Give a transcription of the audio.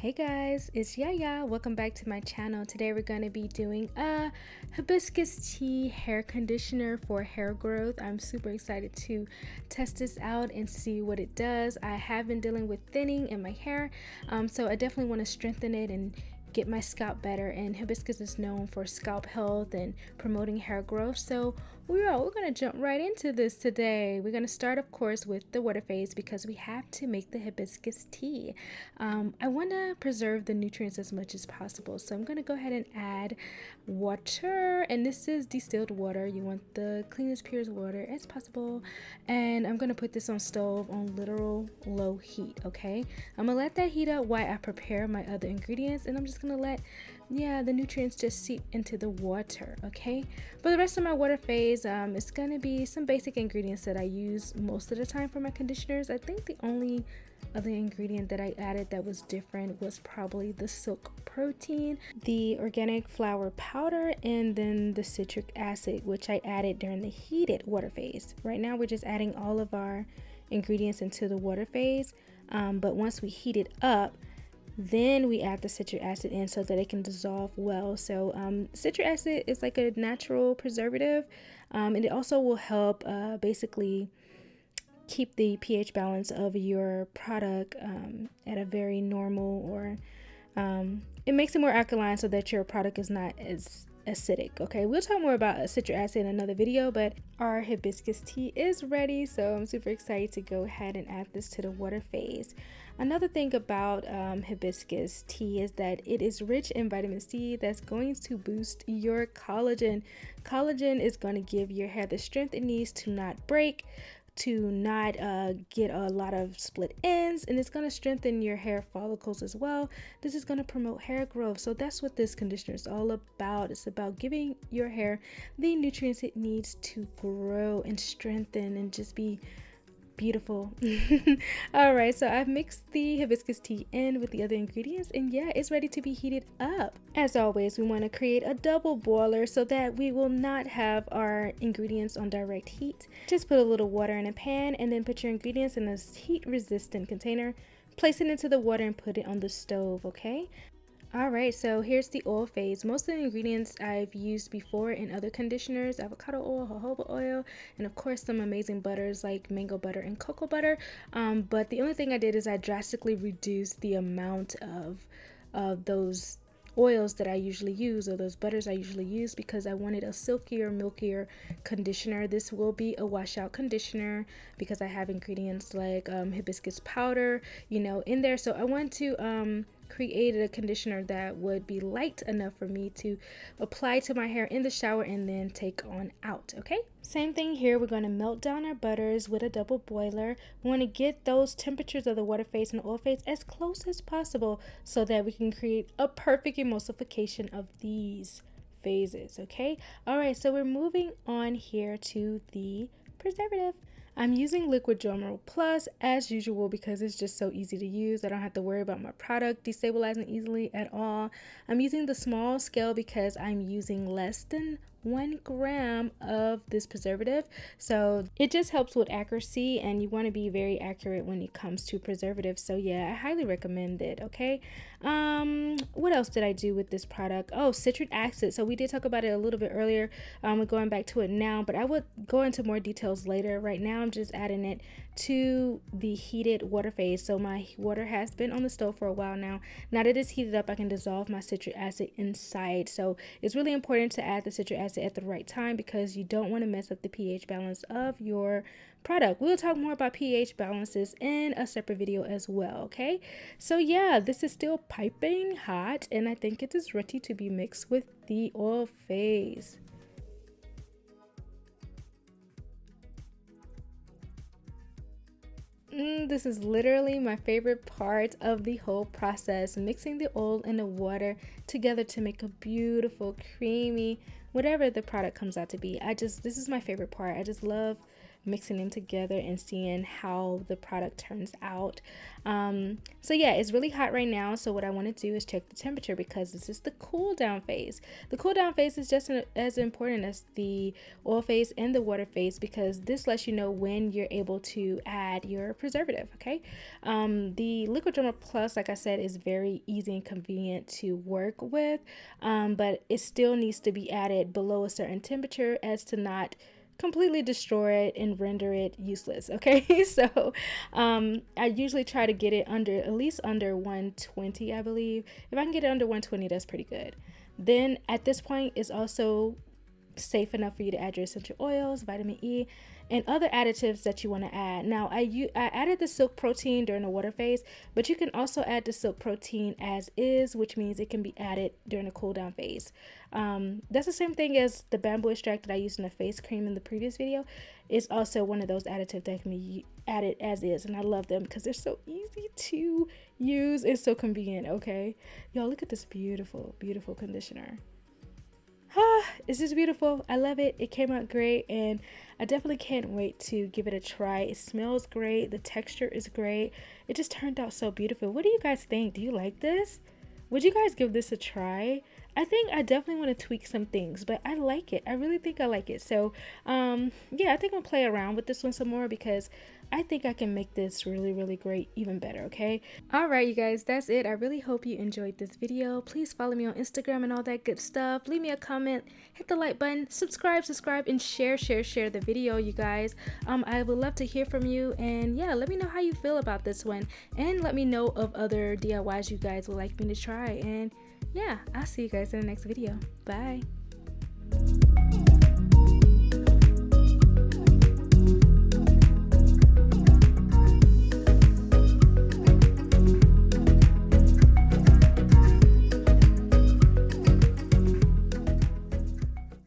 Hey guys, it's Yaya. Welcome back to my channel. Today we're going to be doing a hibiscus tea hair conditioner for hair growth. I'm super excited to test this out and see what it does. I have been dealing with thinning in my hair, so I definitely want to strengthen it and get my scalp better, and hibiscus is known for scalp health and promoting hair growth. So we're going to jump right into this today. We're going to start, of course, with the water phase because we have to make the hibiscus tea. I want to preserve the nutrients as much as possible, so I'm going to go ahead and add water, and this is distilled water. You want the cleanest, purest water as possible, and I'm going to put this on stove on literal low heat. Okay, I'm gonna let that heat up while I prepare my other ingredients, and I'm just gonna let the nutrients just seep into the water. Okay, for the rest of my water phase, it's gonna be some basic ingredients that I use most of the time for my conditioners. I think the only other ingredient that I added that was different was probably the silk protein, the organic flower powder, and then the citric acid, which I added during the heated water phase. Right now we're just adding all of our ingredients into the water phase, but once we heat it up, then we add the citric acid in so that it can dissolve well. So citric acid is like a natural preservative, and it also will help basically keep the pH balance of your product at a very normal, or it makes it more alkaline so that your product is not as acidic. Okay, we'll talk more about citric acid in another video, but our hibiscus tea is ready, so I'm super excited to go ahead and add this to the water phase. Another thing about hibiscus tea is that it is rich in vitamin C that's going to boost your collagen. Collagen is going to give your hair the strength it needs to not break, to not get a lot of split ends, and it's going to strengthen your hair follicles as well. This is going to promote hair growth. So that's what this conditioner is all about. It's about giving your hair the nutrients it needs to grow and strengthen and just be beautiful. All right, so I've mixed the hibiscus tea in with the other ingredients, and yeah, it's ready to be heated up. As always, we want to create a double boiler so that we will not have our ingredients on direct heat. Just put a little water in a pan and then put your ingredients in a heat resistant container, place it into the water and put it on the stove. Okay, all right, so here's the oil phase. Most of the ingredients I've used before in other conditioners: avocado oil, jojoba oil, and of course some amazing butters like mango butter and cocoa butter. But the only thing I did is I drastically reduced the amount of those oils that I usually use, or those butters I usually use, because I wanted a silkier, milkier conditioner. This will be a washout conditioner because I have ingredients like hibiscus powder, in there. So I want to created a conditioner that would be light enough for me to apply to my hair in the shower and then take on out. Okay, same thing here. We're going to melt down our butters with a double boiler. We want to get those temperatures of the water phase and the oil phase as close as possible so that we can create a perfect emulsification of these phases. Okay, all right, so we're moving on here to the preservative. I'm using liquid drum roll plus as usual because it's just so easy to use. I don't have to worry about my product destabilizing easily at all. I'm using the small scale because I'm using less than 1 gram of this preservative, so it just helps with accuracy, and you want to be very accurate when it comes to preservatives. So yeah, I highly recommend it. Okay, what else did I do with this product? Oh, citric acid. So we did talk about it a little bit earlier. We're going back to it now, but I would go into more details later. Right now I'm just adding it to the heated water phase. So my water has been on the stove for a while now. Now that it's heated up, I can dissolve my citric acid inside. So it's really important to add the citric acid at the right time because you don't want to mess up the pH balance of your product. We'll talk more about pH balances in a separate video as well. Okay, so yeah, this is still piping hot, and I think it is ready to be mixed with the oil phase. This is literally my favorite part of the whole process, mixing the oil and the water together to make a beautiful, creamy, whatever the product comes out to be. This is my favorite part. I just love mixing them together and seeing how the product turns out. So yeah, it's really hot right now, so what I want to do is check the temperature, because this is the cool down phase. The cool down phase is just as important as the oil phase and the water phase, because this lets you know when you're able to add your preservative. Okay, the Liquid Derma Plus, like I said, is very easy and convenient to work with, but it still needs to be added below a certain temperature as to not completely destroy it and render it useless. Okay, so I usually try to get it under, at least under 120, I believe. If I can get it under 120, that's pretty good. Then at this point, it's also safe enough for you to add your essential oils, vitamin E, and other additives that you want to add. Now I added the silk protein during the water phase, but you can also add the silk protein as is, which means it can be added during the cool down phase. That's the same thing as the bamboo extract that I used in the face cream in the previous video. It's also one of those additives that can be added as is, and I love them because they're so easy to use. It's so convenient. Okay, y'all, look at this beautiful conditioner. It's just beautiful. I love it. It came out great, and I definitely can't wait to give it a try. It smells great. The texture is great. It just turned out so beautiful. What do you guys think? Do you like this? Would you guys give this a try? I think I definitely want to tweak some things, but I like it. I really think I like it. So yeah, I think I'll play around with this one some more, because I think I can make this really great, even better. Okay, all right, you guys, that's it. I really hope you enjoyed this video. Please follow me on Instagram and all that good stuff. Leave me a comment, hit the like button, subscribe, and share the video, you guys. I would love to hear from you, and yeah, let me know how you feel about this one, and let me know of other DIYs you guys would like me to try. And yeah, I'll see you guys in the next video. Bye.